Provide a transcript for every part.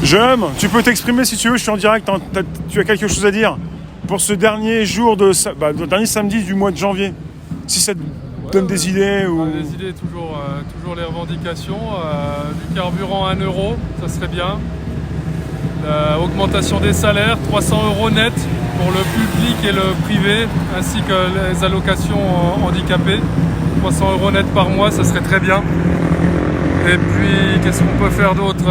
J'aime, tu peux t'exprimer si tu veux, je suis en direct, tu as quelque chose à dire pour ce dernier jour le dernier samedi du mois de janvier. Si ça te donne des idées ou... Des idées, toujours les revendications. Du carburant à 1 euro, ça serait bien. L'augmentation des salaires, 300 € net pour le public et le privé, ainsi que les allocations handicapées. 300 € net par mois, ça serait très bien. Et puis, qu'est-ce qu'on peut faire d'autre?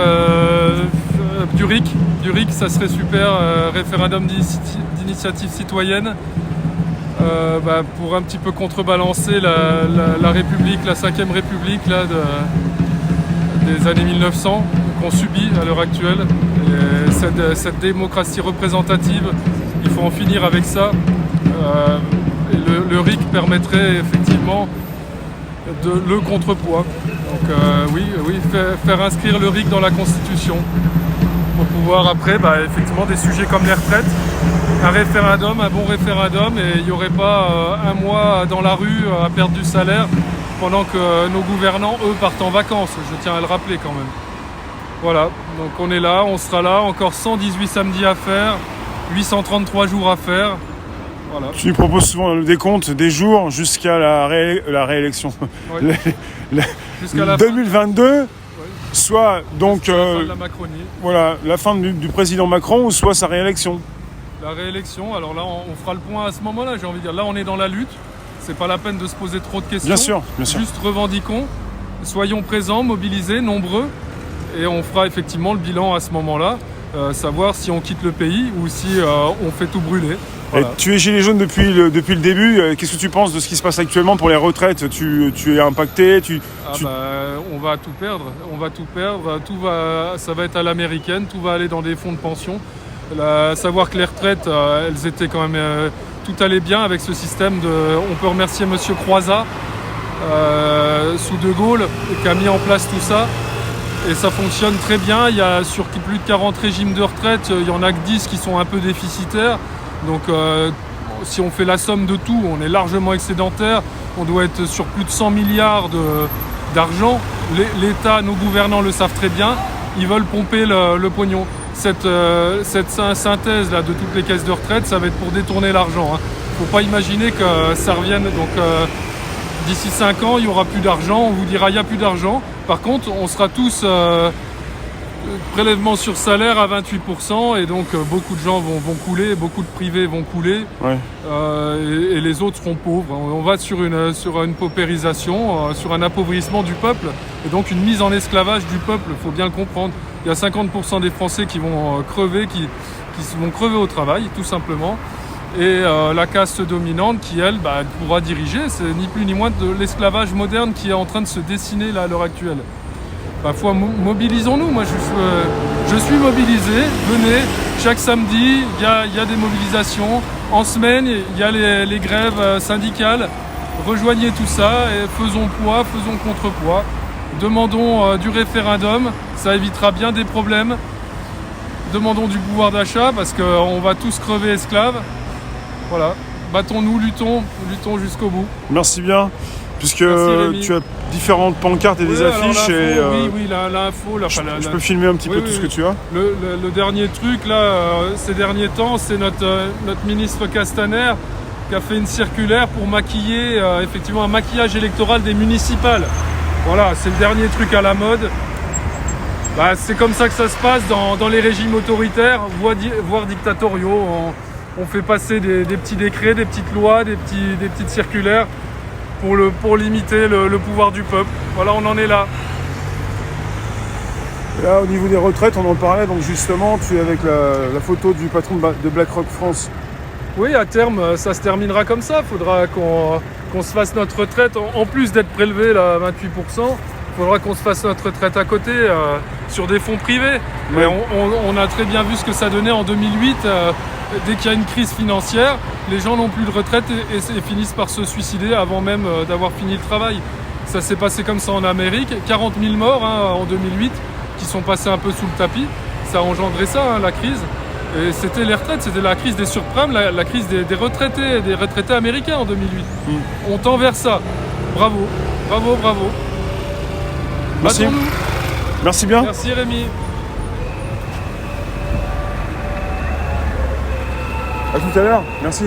Du RIC, ça serait super. Référendum d'initiative citoyenne. Pour un petit peu contrebalancer la République, la 5e République là, des années 1900 qu'on subit à l'heure actuelle. Et cette démocratie représentative, il faut en finir avec ça. Et le RIC permettrait effectivement le contrepoids. Donc oui, faire inscrire le RIC dans la Constitution pour pouvoir après, effectivement, des sujets comme les retraites, un bon référendum, et il n'y aurait pas un mois dans la rue à perdre du salaire pendant que nos gouvernants, eux, partent en vacances. Je tiens à le rappeler quand même. Voilà, donc on est là, on sera là, encore 118 samedis à faire, 833 jours à faire. Voilà. Tu nous proposes souvent le décompte des jours jusqu'à la réélection. Oui. Jusqu'à la 2022, soit donc la fin de la Macronie. Voilà, la fin du président Macron, ou soit sa réélection. La réélection, alors là on fera le point à ce moment-là, j'ai envie de dire. Là on est dans la lutte, c'est pas la peine de se poser trop de questions. Bien sûr. Juste revendiquons, soyons présents, mobilisés, nombreux, et on fera effectivement le bilan à ce moment-là, savoir si on quitte le pays ou si on fait tout brûler. Voilà. Tu es gilet jaune depuis le début. Qu'est-ce que tu penses de ce qui se passe actuellement pour les retraites? Tu es impacté? On va tout perdre. Ça va être à l'américaine. Tout va aller dans des fonds de pension. Savoir que les retraites, elles étaient quand même... tout allait bien avec ce système On peut remercier Monsieur Croizat, sous De Gaulle, qui a mis en place tout ça. Et ça fonctionne très bien. Il y a sur plus de 40 régimes de retraite, il y en a que 10 qui sont un peu déficitaires. Donc si on fait la somme de tout, on est largement excédentaire. On doit être sur plus de 100 milliards d'argent. L'État, nos gouvernants le savent très bien. Ils veulent pomper le pognon. Cette synthèse là, de toutes les caisses de retraite, ça va être pour détourner l'argent. Il ne faut pas imaginer que ça revienne. Donc d'ici 5 ans, il n'y aura plus d'argent. On vous dira il n'y a plus d'argent. Par contre, on sera tous... prélèvement sur salaire à 28%, et donc beaucoup de gens vont couler, beaucoup de privés vont couler, ouais. Et les autres seront pauvres. On va sur une paupérisation, sur un appauvrissement du peuple, et donc une mise en esclavage du peuple, il faut bien le comprendre. Il y a 50% des Français qui vont crever, qui vont crever au travail, tout simplement, et la caste dominante qui, elle, pourra diriger. C'est ni plus ni moins de l'esclavage moderne qui est en train de se dessiner là, à l'heure actuelle. Mobilisons-nous. Moi, je suis mobilisé. Venez, chaque samedi, il y a des mobilisations. En semaine, il y a les grèves syndicales. Rejoignez tout ça et faisons poids, faisons contrepoids. Demandons du référendum, ça évitera bien des problèmes. Demandons du pouvoir d'achat parce qu'on va tous crever esclaves. Voilà, battons-nous, luttons jusqu'au bout. Merci bien. Puisque Merci, tu as différentes pancartes et des affiches. L'info. Je peux filmer un petit peu tout ce que tu as. Le dernier truc, là, ces derniers temps, c'est notre ministre Castaner qui a fait une circulaire pour maquiller, effectivement, un maquillage électoral des municipales. Voilà, c'est le dernier truc à la mode. C'est comme ça que ça se passe dans les régimes autoritaires, voire dictatoriaux. On fait passer des petits décrets, des petites lois, des petites circulaires pour limiter le pouvoir du peuple. Voilà, on en est là. Là, au niveau des retraites, on en parlait, donc justement, tu es avec la photo du patron de BlackRock France. Oui, à terme, ça se terminera comme ça. Il faudra qu'on se fasse notre retraite, en plus d'être prélevé là, à 28%, il faudra qu'on se fasse notre retraite à côté, sur des fonds privés. Ouais. Mais on a très bien vu ce que ça donnait en 2008. Dès qu'il y a une crise financière, les gens n'ont plus de retraite et finissent par se suicider avant même d'avoir fini le travail. Ça s'est passé comme ça en Amérique. 40 000 morts en 2008 qui sont passés un peu sous le tapis. Ça a engendré ça, la crise. Et c'était les retraites, c'était la crise des surprimes, la crise des retraités américains en 2008. On tend vers ça. Bravo. Merci. Battons-nous. Merci bien. Merci Rémi. À tout à l'heure. Merci.